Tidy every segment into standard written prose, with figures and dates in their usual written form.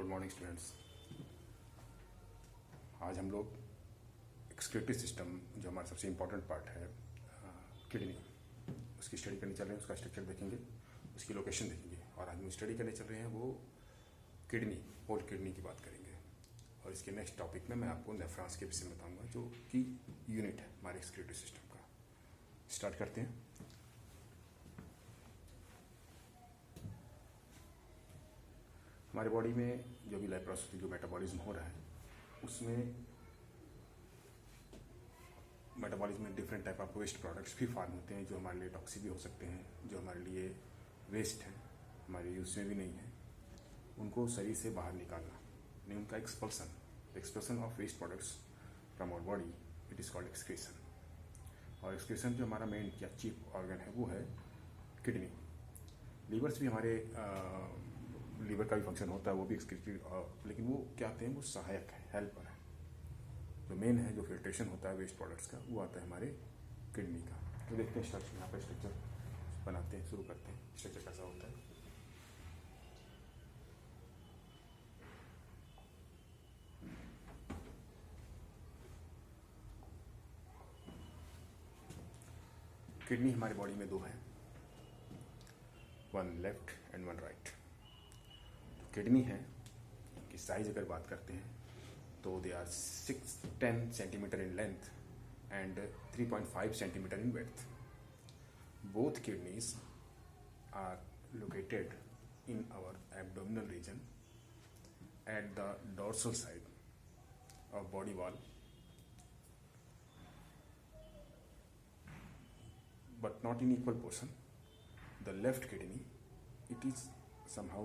Good morning students. आज हम लोग एक्सक्रीटरी सिस्टम जो हमारा सबसे इम्पोर्टेंट पार्ट है किडनी, उसकी स्टडी करने चल रहे हैं। उसका स्ट्रक्चर देखेंगे, उसकी लोकेशन देखेंगे। और आज हम स्टडी करने चल रहे हैं वो किडनी, होल किडनी की बात करेंगे। और इसके नेक्स्ट टॉपिक में मैं आपको नेफ्रॉन्स के विषय में बताऊंगा जो कि यूनिट है हमारे एक्सक्रीटरी सिस्टम का। स्टार्ट करते हैं। हमारे बॉडी में जो भी लाइफ प्रोसेस, जो मेटाबॉलिज्म हो रहा है, उसमें मेटाबॉलिज्म में different type of waste products भी फॉर्म होते हैं जो हमारे लिए टॉक्सिक भी हो सकते हैं, जो हमारे लिए वेस्ट है, हमारे यूज में भी नहीं है। उनको शरीर से बाहर निकालना, यानी उनका expression of waste products from our body, it is called excretion. और एक्सक्रीशन जो हमारा मेन या चीफ ऑर्गन है वो है किडनी। लीवर्स भी हमारे लीवर का भी फंक्शन होता है, वो भी एक्सक्रीटरी, लेकिन वो क्या आते हैं, वो सहायक है, हेल्पर है। जो मेन है, जो फिल्ट्रेशन होता है वेस्ट प्रोडक्ट्स का, वो आता है हमारे किडनी का। तो देखते हैं स्ट्रक्चर, यहाँ पर स्ट्रक्चर बनाते हैं, शुरू करते हैं। स्ट्रक्चर कैसा होता है। किडनी हमारी बॉडी में दो है, one left and one right. Kidney है कि साइज अगर बात करते हैं तो they are 6-10 centimetre in length and 3.5 centimetre in width. Both kidneys are located in our abdominal region at the dorsal side of body wall, but not in equal portion. The left kidney, it is somehow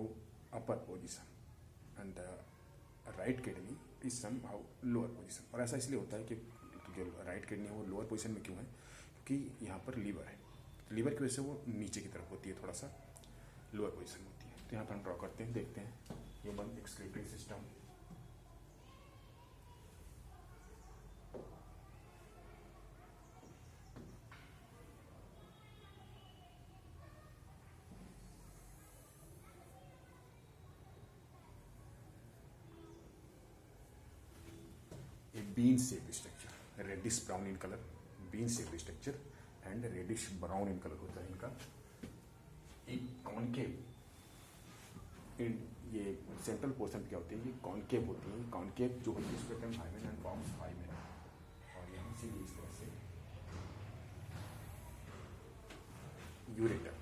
upper position and the right kidney is somehow lower position. और ऐसा इसलिए होता है कि जो right kidney है वो lower position में क्यों है, क्योंकि यहाँ पर लीवर है। लीवर की वजह से वो नीचे की तरफ होती है, थोड़ा सा लोअर पोजीशन होती है। तो यहाँ पर हम ड्रॉ करते हैं, देखते हैं human excretory system. Bean shape structure, reddish brown in colour, bean shape structure and reddish brown in colour होता है इनका। एक कॉनकेव, ये सेंट्रल पोर्शन क्या होती है, ये कॉनकेव होती है। कॉनकेव जो होती है उसको कहते हैं हाइमेन एंड फॉर्म्स हाइमेन। और यहाँ से भी इस तरह से यूरेटर,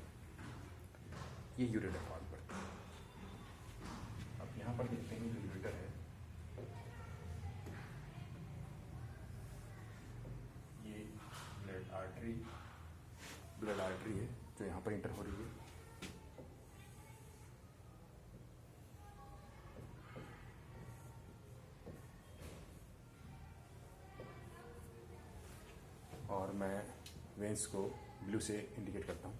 ये यूरेटर फॉर्म करता है। अब यहाँ पर देखते हैं जो यूरेटर है, ये ब्लड आर्टरी है जो यहाँ पर इंटर हो रही है। और मैं वेंस को ब्लू से इंडिकेट करता हूँ।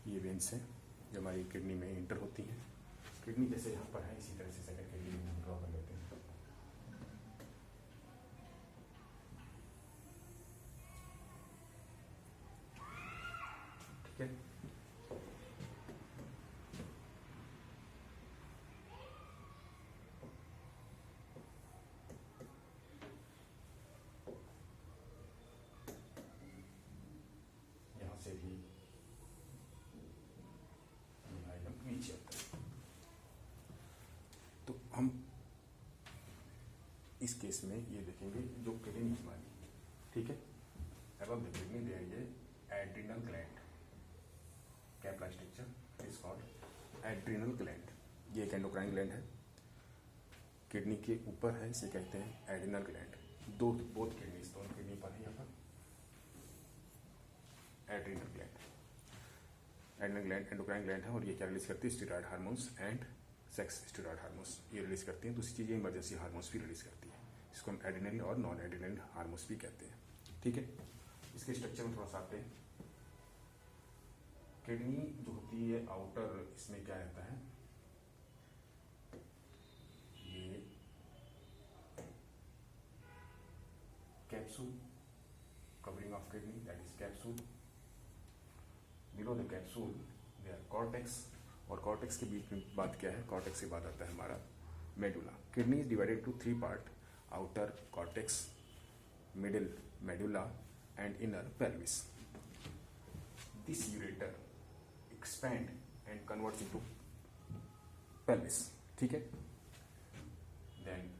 ये वेंस है जो हमारी किडनी में इंटर होती हैं। किडनी जैसे यहाँ पर है, इसी तरह से सेकंड किडनी में ड्रॉ कर लेते हैं। ठीक है, यहाँ से भी नीचे आता है। तो हम इस केस में ये देखेंगे जो किडनी हमारी, ठीक है, above the kidney there is adrenal gland, cap like structure is called adrenal gland. ये एक एंडोक्राइन ग्लैंड है, किडनी के ऊपर है, इसे कहते हैं एड्रिनल ग्लैंड। बोथ किडनीज, दोनों किडनी पर है यहाँ पर adrenal gland. Adrenal gland endocrine gland है और ये क्या रिलीज करती है, steroid hormones and sex steroid hormones ये रिलीज करती हैं। दूसरी चीज ये इमरजेंसी हार्मोन्स भी रिलीज करती है, इसको हम एड्रिनल और नॉन एड्रिनल हार्मोन्स भी कहते हैं। ठीक है, इसके स्ट्रक्चर में थोड़ा सा आते हैं। किडनी जो होती है आउटर, इसमें क्या रहता है, ये capsule, covering of kidney, that is capsule. Below the capsule they are cortex, और कॉर्टेक्स के बीच में बात क्या है, कॉर्टेक्स के बाद आता है हमारा medulla. Kidney is divided to 3 part, outer cortex, middle medulla and inner pelvis. This ureter expand and converts into pelvis. ठीक है. Then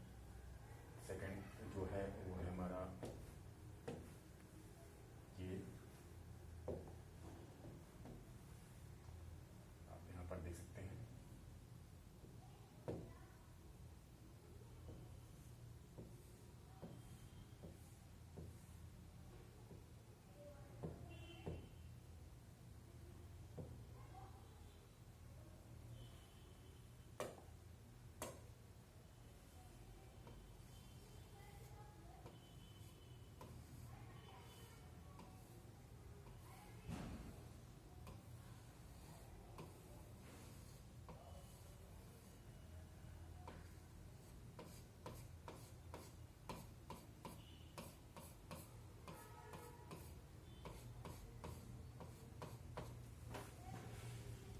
second जो है वो है हमारा ये, आप यहाँ पर देख सकते हैं,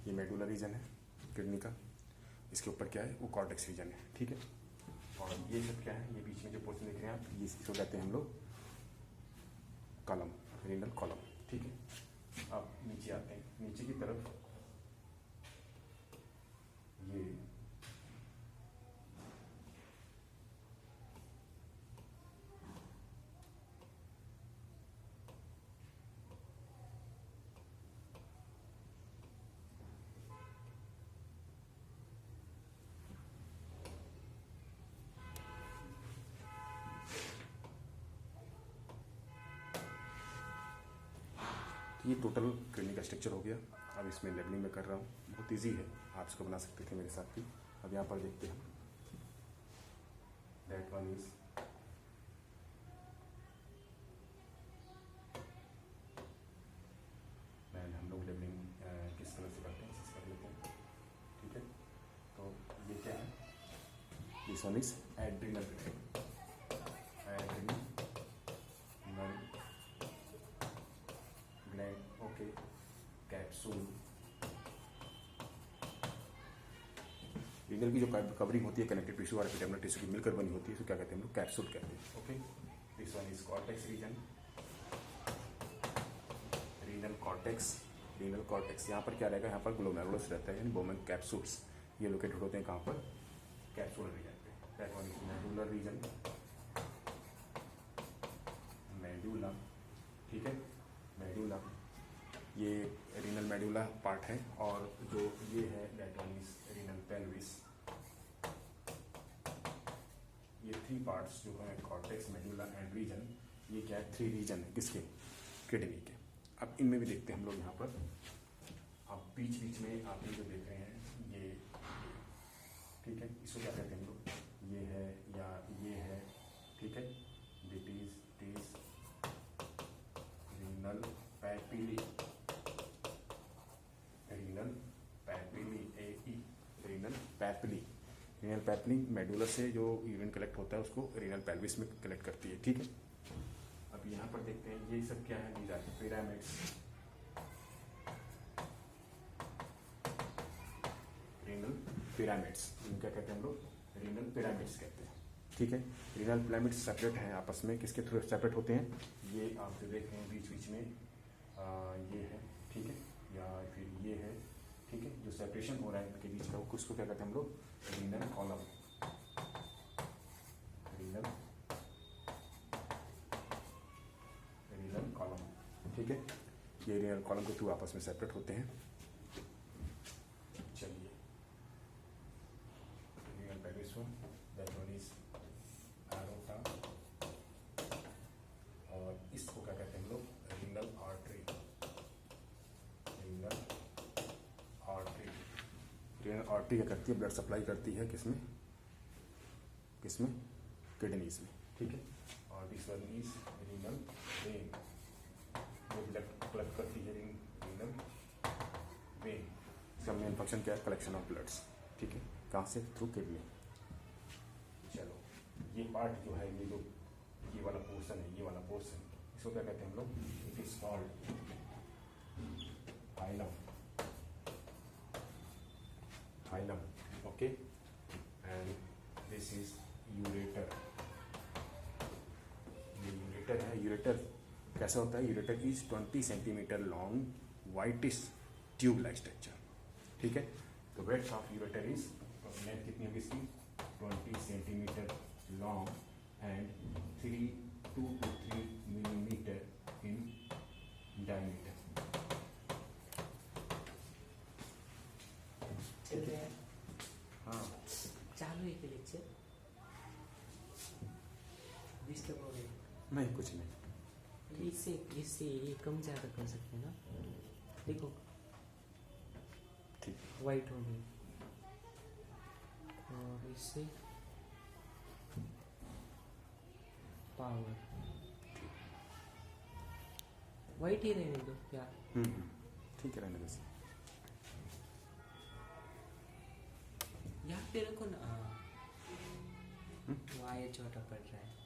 ये मेडुलर रीजन है किडनी का, इसके ऊपर क्या है वो कॉर्टेक्स रीजन है. ठीक है. और ये सब क्या है, ये बीच में जो पोर्शन देख रहे हैं आप, ये इसको कहते हैं हम लोग कॉलम, रीनल कॉलम. ठीक है. अब नीचे आते हैं, नीचे की तरफ ये ये टोटल किडनी का स्ट्रक्चर हो गया. अब इसमें लेबलिंग में कर रहा हूँ, बहुत इजी है, आप इसको बना सकते थे मेरे साथ भी. अब यहाँ पर देखते हैं, दैट वन इज हम लोग लेबलिंग किस तरह से करते हैं, इसी से कर लेते हैं. ठीक है. तो ये क्या है, this one is adrenal gland. Okay. Capsule, renal की जो कवरिंग होती है कनेक्टिव टिश्यू और एपिडर्मल टिश्यू की मिलकर बनी होती है, इसको क्या कहते हैं हम लोग, कैप्सूल कहते हैं. Okay. This one is cortex region, renal cortex. Renal cortex यहाँ पर क्या रहेगा, यहाँ पर ग्लोमेरुलस रहता है, यानी बोमन कैप्सूल्स, ये लोकेटेड होते हैं कहाँ पर, कैप्सूलर रीजन पे. That one is medullary region, medulla. ठीक है. मेडुला, ये रीनल मेडुला पार्ट है, और जो ये है that one is renal pelvis. ये 3 पार्ट्स जो है कॉर्टेक्स, मेडुला एंड रीजन, ये क्या है, 3 रीजन है किसके, किडनी के. अब इनमें भी देखते हैं हम लोग यहाँ पर. अब बीच बीच में आप ये जो देख रहे हैं ये, ठीक है, इसको क्या कहते हैं हम लोग, ये है या ये है. ठीक है. This is renal papillae, renal papillae, renal papillae. Renal papillae medulla से जो यूरिन कलेक्ट होता है उसको रीनल पेल्विस में कलेक्ट करती है. ठीक है. अब यहाँ पर देखते हैं ये सब क्या है, these are pyramids, renal pyramids. क्या कहते हैं हम लोग, रीनल पिरामिड्स कहते हैं. ठीक है. रीनल पिरामिड्स सेपरेट हैं आपस में, किसके थ्रू सेपरेट होते हैं, ये आप जो देख रहे हैं बीच बीच में ये है. ठीक है. या फिर ये है. ठीक है. जो सेपरेशन हो रहा है इनके बीच का, उसको क्या कहते हैं हम लोग, रीनल कॉलम, रीनल कॉलम. ठीक है. ये रीनल कॉलम के थ्रू आपस में सेपरेट होते हैं. चलिए, renal pelvis, that one is aorta, और इसको क्या कहते हैं हम लोग, renal artery, renal artery. Renal artery क्या करती है, ब्लड सप्लाई करती है किसमें, किसमें, किडनीज में. ठीक है. और this one is renal vein, जो ब्लड कलेक्ट करती है रीनल इसका मेन फंक्शन क्या है? Collection of bloods. ठीक है, कहाँ से? Through kidney. चलो, ये पार्ट जो है, ये वाला पोर्शन है, ये वाला पोर्शन, इसको क्या कहते हैं हम लोग? It is called hilum. Hilum, okay. And this is ureter. ये यूरेटर है। यूरेटर कैसा होता है? Ureter is 20 centimetre long, whitish tube like structure. ठीक है, तो breadth of ureter is, length कितनी होगी इसकी? 20 centimetre long and 2 to 3 millimetre in diameter. चल रहा है, हाँ, चालू है कि लेक्चर डिस्टर्ब हो गया? नहीं कुछ नहीं। इससे ये कम ज़्यादा कर सकते हैं ना? देखो ठीक, वाइट हो गई और इससे पावर वाइट ही रहने दो क्या? ठीक है, रहने दो। यहाँ पे रखो ना, वायर छोटा पड़ रहा है।